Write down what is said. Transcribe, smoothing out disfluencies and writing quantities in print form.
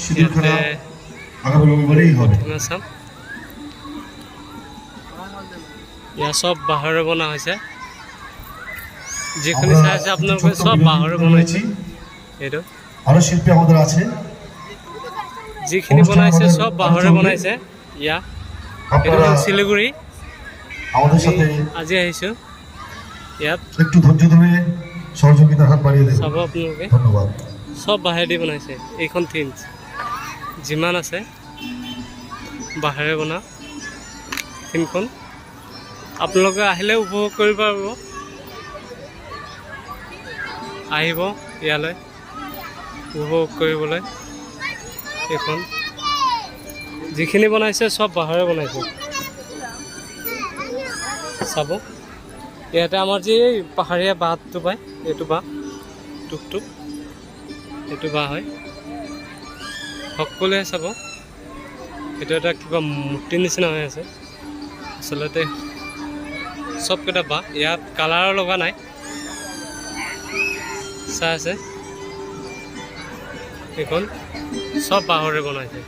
সিঁদুৰখানা আগামী ৰবিবাৰেই হবে। চাম ইয়া সব বাঁহৰে বনা হৈছে যিখিনি চাই আছে আপোনালোকে সব বাঁহৰে বনাইছে এইটো আৰো শিল্পী আমাদেৰ আছে যিখিনি বনাইছে সব বাঁহৰে বনাইছে ইয়া এইটো হ'ল শিলিগুৰি আমাদের সাথে আজি আহিছোঁ ইয়াত একটু ধৈর্য ধরে সহযোগিতার হাত বাড়িয়ে দেবেন চাব আপোনালোকে ধন্যবাদ সব বাঁহেদি বনাইছে এইখন থিম যিমান আছে বাঁহেৰে বনা থিমখন আপোনালোকে আহিলে উপভোগ কৰিব পাৰিব আহিব ইয়ালৈ উপভোগ কৰিবলৈ এইখন যিখিনি বনাইছে সব বাঁহেৰে বনাইছে চাব ইয়াতে আমাৰ যি পাহাৰীয়া বাঁহটো পায় এইটো বাঁহ টুকটুক এইটো বাঁহ হয় সকলোৱে চাব এইটো এটা কিবা মূৰ্তিৰ নিচিনা হৈ আছে আচলতে সবকেইটা বাঁহ ইয়াত কালাৰো লগা নাই চাই আছে এইখন সব বাঁহৰে বনাইছে